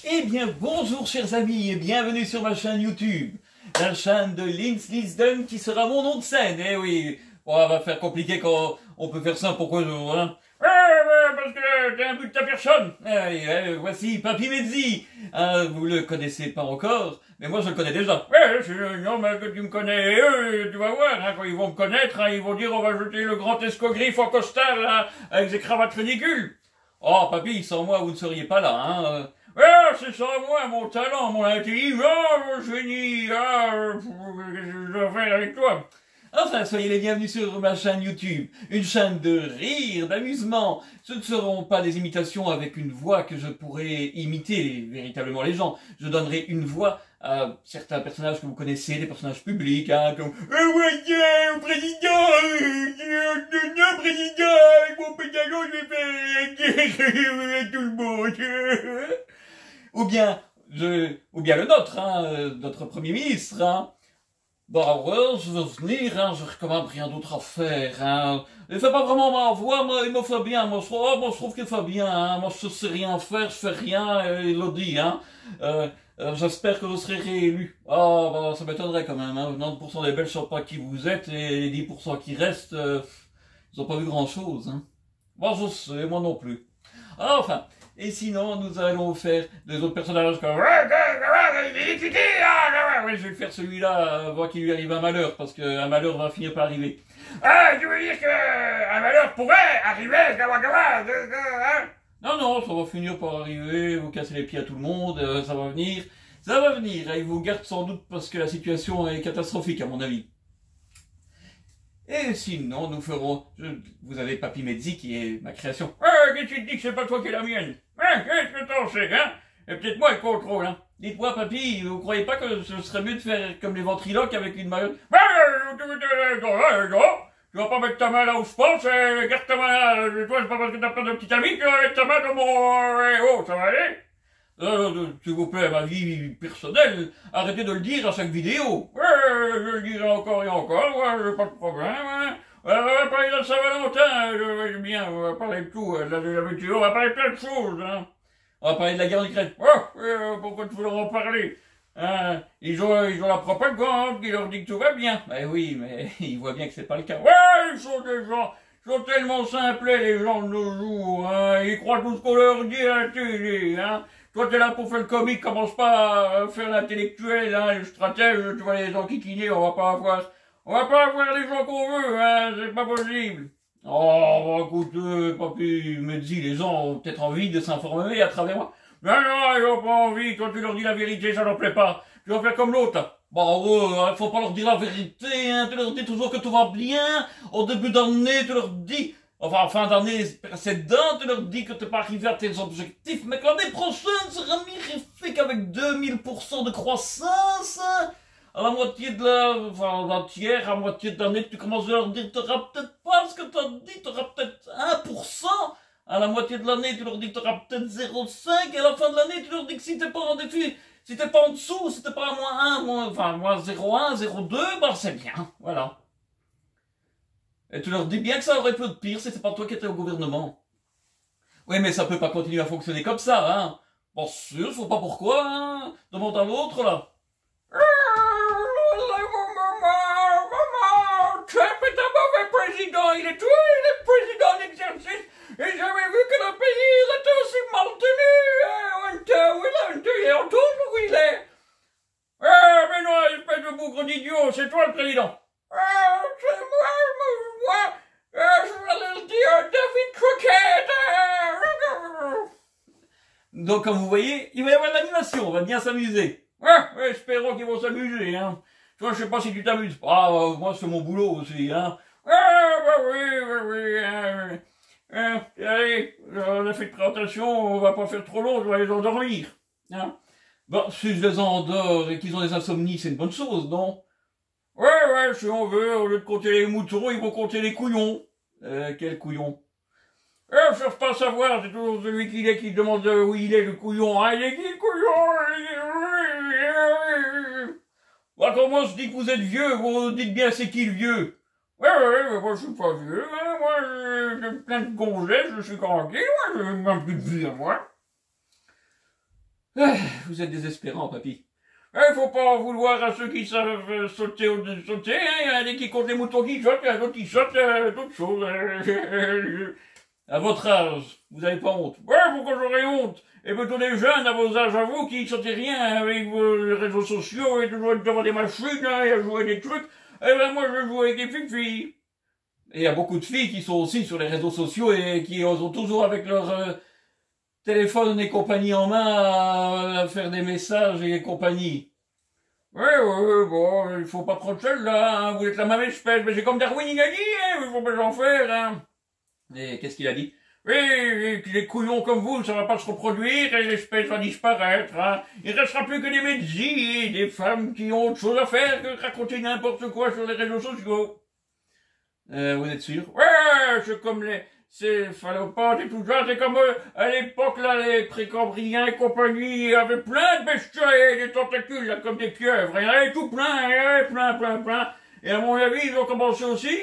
Eh bien, bonjour chers amis et bienvenue sur ma chaîne YouTube, la chaîne de Links Lisden qui sera mon nom de scène. Eh oui, bon, on va faire compliqué quand on peut faire ça, pourquoi je... Hein? Parce que t'es un but de ta personne. Voici Papy Mezzi. Vous le connaissez pas encore, mais moi je le connais déjà. Non, mais que tu me connais, tu vas voir, hein, quand ils vont me connaître, hein, ils vont dire on va jeter le grand escogriffe en costard là, avec ses cravates ridicules. Oh papy, sans moi vous ne seriez pas là, hein. C'est ça moi, mon talent, mon intelligence, mon génie, je dois faire avec toi. Enfin, soyez les bienvenus sur ma chaîne YouTube, une chaîne de rire, d'amusement. Ce ne seront pas des imitations avec une voix que je pourrais imiter véritablement les gens. Je donnerai une voix à certains personnages que vous connaissez, des personnages publics, hein, comme le président, le président, avec mon pédalo, je vais faire tout le monde. Ou bien le nôtre, hein, notre premier ministre, hein. Bah ouais, je veux venir, hein, j'ai quand même rien d'autre à faire, hein. Il fait pas vraiment ma voix, moi, il me fait bien, moi je trouve qu'il fait bien, hein. Moi je sais rien faire, je fais rien, il le dit, hein. J'espère que vous serez réélu. Ah, bah, ça m'étonnerait quand même, hein. 90% des Belges savent pas qui vous êtes, et les 10% qui restent, ils ont pas vu grand chose, hein. Moi je sais, moi non plus. Enfin, et sinon, nous allons faire des autres personnages comme... Je vais faire celui-là avant qu'il lui arrive un malheur, parce qu'un malheur va finir par arriver. Tu veux dire qu'un malheur pourrait arriver? Non, non, ça va finir par arriver, vous cassez les pieds à tout le monde, ça va venir. Ça va venir, il vous garde sans doute parce que la situation est catastrophique à mon avis. Et sinon, nous ferons... Vous avez Papy Mezzi qui est ma création. Qu'est-ce que tu te dis que c'est pas toi qui es la mienne? Qu'est-ce que t'en sais, hein? Et peut-être moi le contrôle, hein. Dites-moi, Papy, vous croyez pas que ce serait mieux de faire comme les ventriloques avec une marionne? Tu vas pas mettre ta main là où je pense, garde ta main là. Toi, c'est pas parce que t'as pas de petit ami que tu vas mettre ta main dans mon... ça va aller? S'il vous plaît, ma vie personnelle, arrêtez de le dire à chaque vidéo. Je le dirai encore et encore, pas de problème. On va parler de Saint-Valentin, je bien, on va parler de tout, de la météo, on va parler de plein de choses, hein. On va parler de la guerre en Ukraine. Pourquoi tu veux leur en parler? Ils ont la propagande qui leur dit que tout va bien. Ben oui, mais ils voient bien que c'est pas le cas. Ils sont des gens, ils sont tellement simplés, les gens de nos jours, hein. Ils croient tout ce qu'on leur dit à la télé, hein. Toi, t'es là pour faire le comique, commence pas à faire l'intellectuel, hein, le stratège, tu vas les enquiquiner, on va pas avoir les gens qu'on veut, hein, c'est pas possible. Oh, écoutez, Papy Mezzi, les gens ont peut-être envie de s'informer à travers moi. Mais non, ils ont pas envie, quand tu leur dis la vérité, ça leur plaît pas. Tu vas faire comme l'autre. Bon, faut pas leur dire la vérité, hein, tu leur dis toujours que tout va bien. Au début d'année, tu leur dis... Enfin, en fin d'année précédente, tu leur dis que t'es pas arrivé à tes objectifs, mais que l'année prochaine sera mirifique avec 2000% de croissance. À la moitié de à moitié de l'année, tu commences à leur dire, t'auras peut-être pas ce que t'as dit, t'auras peut-être 1%. À la moitié de l'année, tu leur dis que t'auras peut-être 0,5. Et à la fin de l'année, tu leur dis que si t'es pas en défi, si t'es pas en dessous, si t'es pas à moins 0,1, 0,2, bah c'est bien, voilà. Et tu leur dis bien que ça aurait pu être pire si c'est pas toi qui étais au gouvernement. Oui, mais ça peut pas continuer à fonctionner comme ça, hein. Bon, sûr, je vois pas pourquoi, hein. Demande à l'autre, là. Trump est un mauvais président, il est président d'exercice, et j'avais vu que le pays était aussi mal tenu, il est en tout où il est. Mais non, espèce de bougre d'idiot, c'est toi le président. C'est moi, je vais le dire, David Crockett. Donc, comme vous voyez, il va y avoir de l'animation, on va bien s'amuser. Espérons qu'ils vont s'amuser, hein. Toi, je sais pas si tu t'amuses. Moi, c'est mon boulot aussi, hein. Oui. Allez, on a fait de présentation, on va pas faire trop long, je vais les endormir. Hein. Bon, si je les endors et qu'ils ont des insomnies, c'est une bonne chose, non? Ouais, si on veut, au lieu de compter les moutons, ils vont compter les couillons. Quel couillon? Je cherche pas à savoir, c'est toujours celui qui est qui demande où il est, le couillon. Hein, il est qui, le couillon? Quand moi je dis que vous êtes vieux, vous dites bien c'est qui le vieux? Ouais, mais moi je suis pas vieux, hein, moi j'ai plein de gonzesses, je suis tranquille, moi j'ai même plus de vie à moi. Vous êtes désespérant, papy. Il faut pas en vouloir à ceux qui savent sauter sauter, hein. Il y en a qui comptent les moutons qui sautent, il y en a d'autres qui sautent, d'autres choses. À votre âge, vous n'avez pas honte. Ouais, pourquoi j'aurais honte? Et plutôt des jeunes à vos âges à vous qui sautez rien avec vos réseaux sociaux et toujours devant des machines, hein, et à jouer des trucs. Eh ben moi je joue avec des filles. Et il y a beaucoup de filles qui sont aussi sur les réseaux sociaux et qui ont toujours avec leur téléphone et compagnie en main à faire des messages et compagnie. Ouais, bon, il faut pas prendre celle-là, hein, vous êtes la même espèce, mais c'est comme Darwin il a dit, hein, il faut pas en faire, hein. Et qu'est-ce qu'il a dit? Oui, les couillons comme vous, ça va pas se reproduire et l'espèce va disparaître, hein. Il restera plus que des médecins et des femmes qui ont autre chose à faire que de raconter n'importe quoi sur les réseaux sociaux. Vous êtes sûr? Ouais, c'est comme les céphalopathes et tout ça, c'est comme à l'époque, là, les précambriens et compagnie, avaient plein de bestioles et des tentacules, là, comme des pieuvres, il y en avait tout plein, plein. Et à mon avis, ils ont commencé aussi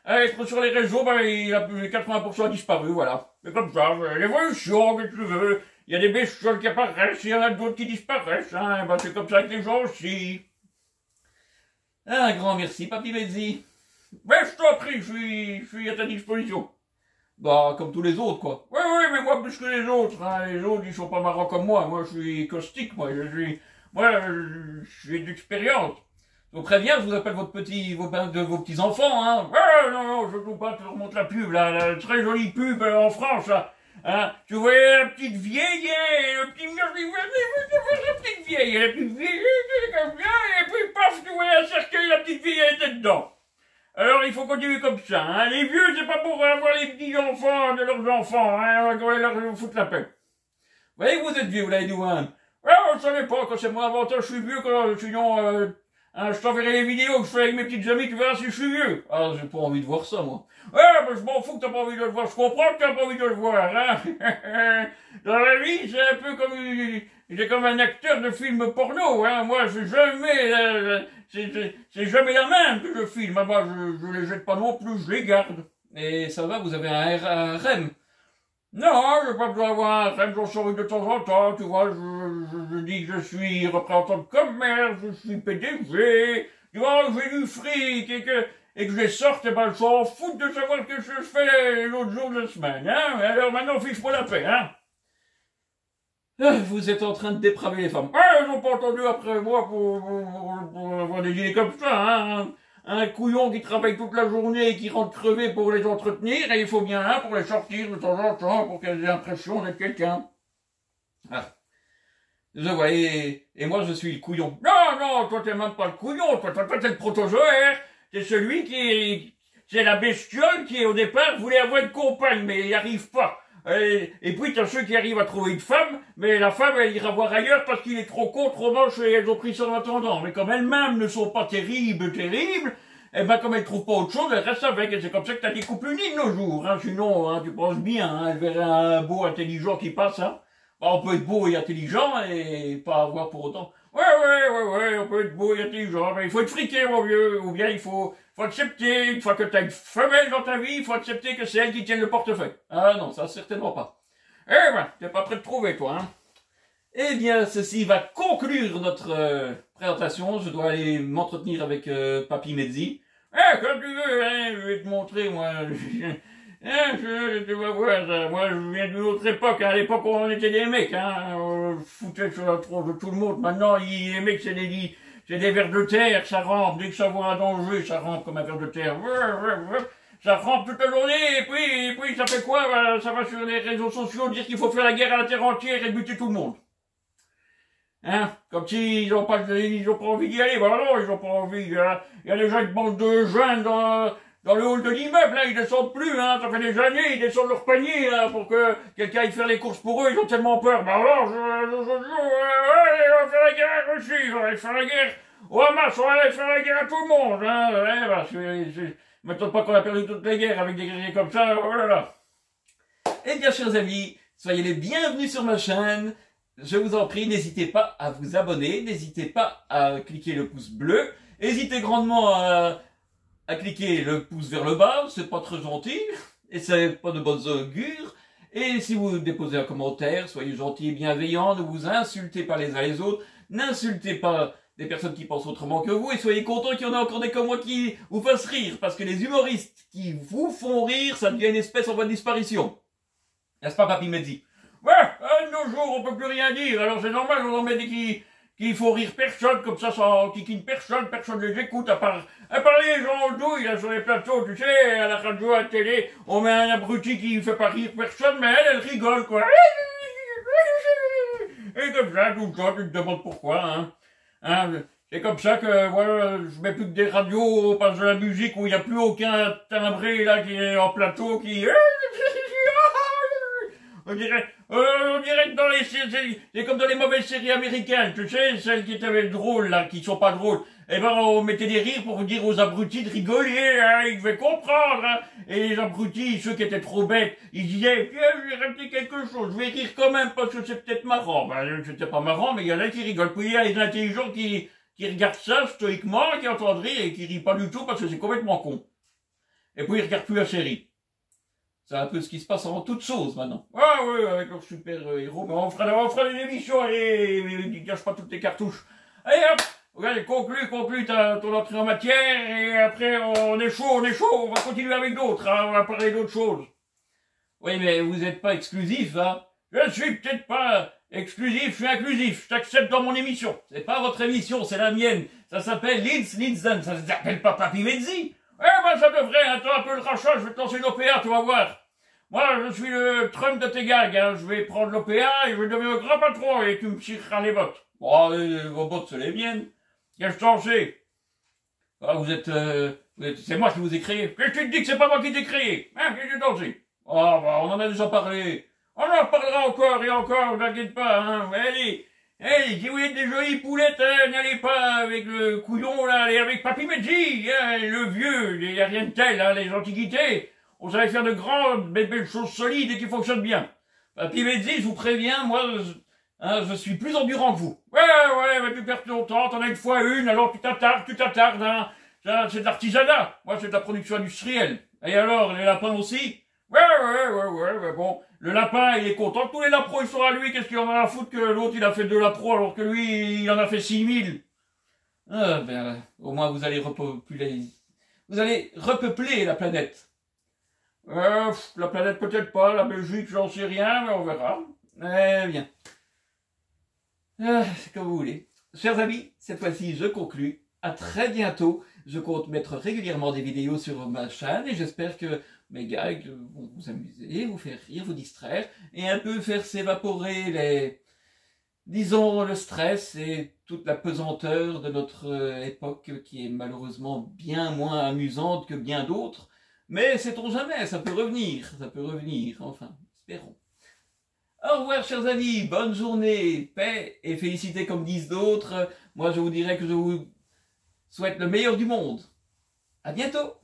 à être sur les réseaux, ben, 80% a disparu, voilà. C'est comme ça, l'évolution, que tu veux. Il y a des bestioles qui apparaissent, il y en a d'autres qui disparaissent, hein, ben, c'est comme ça avec les gens aussi. Un grand merci, Papy Mezzi. Ben, je t'en prie, je suis à ta disposition. Bah, comme tous les autres, quoi. Oui, mais moi, plus que les autres, hein. Les autres, ils sont pas marrants comme moi. Moi, je suis caustique, moi. Je suis d'expérience. Je vous préviens, je vous appelle vos petits enfants, hein. Non, je ne veux pas te remonte la pub, là, la très jolie pub en France, là. Hein. Tu voyais la petite vieille, le petit la petite vieille, comme ça, et puis paf, tu voyais un cercueil, la petite vieille, elle était dedans. Alors, il faut continuer comme ça, hein. Les vieux, c'est pas pour avoir les petits-enfants de leurs enfants, hein. On va leur foutre la paix. Vous voyez que vous êtes vieux, vous l'avez dit vous-même. Ouais, on ne savait pas, quand c'est mon avantage, je suis vieux, sinon, hein, je t'enverrai les vidéos que je fais avec mes petites amies, tu verras si je suis vieux. Ah, j'ai pas envie de voir ça, moi. Ouais, mais je m'en fous que t'as pas envie de le voir, je comprends que t'as pas envie de le voir, hein. Dans la vie, c'est un peu j'ai comme un acteur de film porno, hein. Moi, c'est jamais la même que je filme. Moi, je les jette pas non plus, je les garde. Et ça va, vous avez un REM? Non, je n'ai pas besoin d'avoir un REM, j'en sors de temps en temps, tu vois, je dis que je suis représentant de commerce, je suis PDG, tu vois, j'ai du fric et que je les sorte, et ben, je s'en foutent de savoir ce que je fais l'autre jour de la semaine, hein. Alors maintenant, fiche-moi la paix, hein. Vous êtes en train de dépraver les femmes. Ils n'ont pas entendu après moi pour avoir des idées comme ça, hein. Un couillon qui travaille toute la journée et qui rentre crevé pour les entretenir, et il faut bien un pour les sortir de temps en temps, pour qu'elles aient l'impression d'être quelqu'un. Ah. Je vois, et moi je suis le couillon. Non, toi t'es même pas le couillon, toi t'es le protozoaire, c'est celui c'est la bestiole qui au départ voulait avoir une compagne, mais il n'y arrive pas. Et puis t'as ceux qui arrivent à trouver une femme, mais la femme elle ira voir ailleurs parce qu'il est trop con, trop moche et elles ont pris ça en attendant. Mais comme elles-mêmes ne sont pas terribles, et ben comme elles trouvent pas autre chose, elles restent avec. Et c'est comme ça que t'as des couples unis de nos jours. Hein. Sinon, hein, tu penses bien, hein, elles verraient un beau intelligent qui passe. Hein. Bah, on peut être beau et intelligent et pas avoir pour autant. Ouais, on peut être beau et intelligent, mais il faut être friqué, mon vieux, ou bien il faut accepter, une fois que tu as une femelle dans ta vie, il faut accepter que c'est elle qui tienne le portefeuille. Ah non, ça certainement pas. Eh ben, t'es pas prêt de trouver, toi, hein. Eh bien, ceci va conclure notre présentation. Je dois aller m'entretenir avec Papy Mezzi. Comme tu veux, hein, je vais te montrer, moi. Tu vas voir ça. Moi, je viens d'une autre époque, hein. À l'époque où on était des mecs, hein. On foutait sur la tronche de tout le monde. Maintenant, les mecs, c'est des vers de terre, ça rampe. Dès que ça voit un danger, ça rampe comme un ver de terre. Ça rampe toute la journée, et puis, ça fait quoi? Ça va sur les réseaux sociaux dire qu'il faut faire la guerre à la terre entière et buter tout le monde. Hein? Comme s'ils ont pas envie d'y aller. Bah non, ils ont pas envie. Il y a déjà une bande de jeunes dans le hall de l'immeuble, là, ils descendent plus, hein, ça fait des années, ils descendent leur panier, là, pour que quelqu'un aille faire les courses pour eux, ils ont tellement peur. Bah alors, on va faire la guerre à la Russie, on va aller faire la guerre au Hamas, on va aller faire la guerre à tout le monde, hein, ouais, bah, m'étonne pas qu'on a perdu toutes les guerres avec des guerriers comme ça, oh là là. Eh bien, chers amis, soyez les bienvenus sur ma chaîne. Je vous en prie, n'hésitez pas à vous abonner, n'hésitez pas à cliquer le pouce bleu, hésitez grandement à cliquer le pouce vers le bas, c'est pas très gentil, et c'est pas de bonnes augures, Et si vous déposez un commentaire, soyez gentils et bienveillants, ne vous insultez pas les uns les autres, n'insultez pas des personnes qui pensent autrement que vous, et soyez contents qu'il y en a encore des comme moi qui vous fassent rire, parce que les humoristes qui vous font rire, ça devient une espèce en voie de disparition. N'est-ce pas, Papy Medzi? Ouais, de nos jours, on peut plus rien dire, alors c'est normal, on en met des qui font rire personne, comme ça enquiquine personne, personne les écoute, à part les gens en douille, là, sur les plateaux, tu sais, à la radio, à la télé, on met un abruti qui fait pas rire personne, mais elle rigole, quoi. Et comme ça, tout le temps, tu te demandes pourquoi, c'est comme ça que, voilà, je mets plus que des radios, on passe de la musique où il n'y a plus aucun timbré, là, qui est en plateau, qui... On dirait que dans les c'est comme dans les mauvaises séries américaines, tu sais, celles qui étaient drôles, là, qui sont pas drôles. Eh ben, on mettait des rires pour dire aux abrutis de rigoler, hein, ils devaient comprendre, hein. Et les abrutis, ceux qui étaient trop bêtes, ils disaient, tiens, je vais répéter quelque chose, je vais rire quand même parce que c'est peut-être marrant. Ben, c'était pas marrant, mais il y en a qui rigolent. Puis il y a les intelligents qui regardent ça stoïquement, qui entendent rire et qui rient pas du tout parce que c'est complètement con. Et puis ils regardent plus la série. C'est un peu ce qui se passe en toute chose maintenant. Ah oui, avec leurs super héros. Mais on fera des émissions, allez, ne gâche pas toutes tes cartouches. Allez hop, regarde, conclue ton entrée en matière, et après on est chaud, on va continuer avec d'autres, hein, on va parler d'autres choses. Oui, mais vous n'êtes pas exclusif, hein. Je suis peut-être pas exclusif, je suis inclusif, je t'accepte dans mon émission. C'est pas votre émission, c'est la mienne. Ça s'appelle Linzen, ça s'appelle pas Papy Medzi. Eh ben, ça devrait, attends un peu le rachat, je vais te lancer une OPA, tu vas voir. Moi, je suis le Trump de tes gags, hein. Je vais prendre l'OPA et je vais devenir le grand patron et tu me tireras les bottes. Bon, vos bottes, c'est les miennes. Qu'est-ce que t'en sais? Ah, c'est moi qui vous ai créé. Qu'est-ce que tu te dis que c'est pas moi qui t'ai créé? Hein, qu'est-ce que t'en sais? Oh, bah, on en a déjà parlé. On en reparlera encore et encore, t'inquiète pas, hein. Allez, si vous êtes des jolies poulettes, hein, n'allez pas avec le couillon, là, allez avec Papy Medzi, hein, le vieux, il n'y a rien de tel, hein, les antiquités. On savait faire de grandes, belles choses solides et qui fonctionnent bien. Papy Medzi, je vous préviens, moi, je suis plus endurant que vous. Ouais, mais tu perds ton temps, t'en as une fois une, alors tu t'attardes, hein. Ça, c'est de l'artisanat. Moi, c'est de la production industrielle. Et alors, les lapins aussi? Ouais, mais bon, le lapin, il est content que tous les lapros, ils sont à lui, qu'est-ce qu'il en a à foutre que l'autre, il a fait 2 lapros, alors que lui, il en a fait 6000. Ah, ben, au moins, vous allez repeupler la planète. La planète peut-être pas, la Belgique, j'en sais rien, mais on verra. Eh bien. C'est comme vous voulez. Chers amis, cette fois-ci, je conclus. À très bientôt. Je compte mettre régulièrement des vidéos sur ma chaîne et j'espère que mes gags vont vous amuser, vous faire rire, vous distraire et un peu faire s'évaporer disons, le stress et toute la pesanteur de notre époque qui est malheureusement bien moins amusante que bien d'autres. Mais sait-on jamais, ça peut revenir, enfin, espérons. Au revoir, chers amis, bonne journée, paix et félicité comme disent d'autres. Moi, je vous dirais que je vous souhaite le meilleur du monde. À bientôt!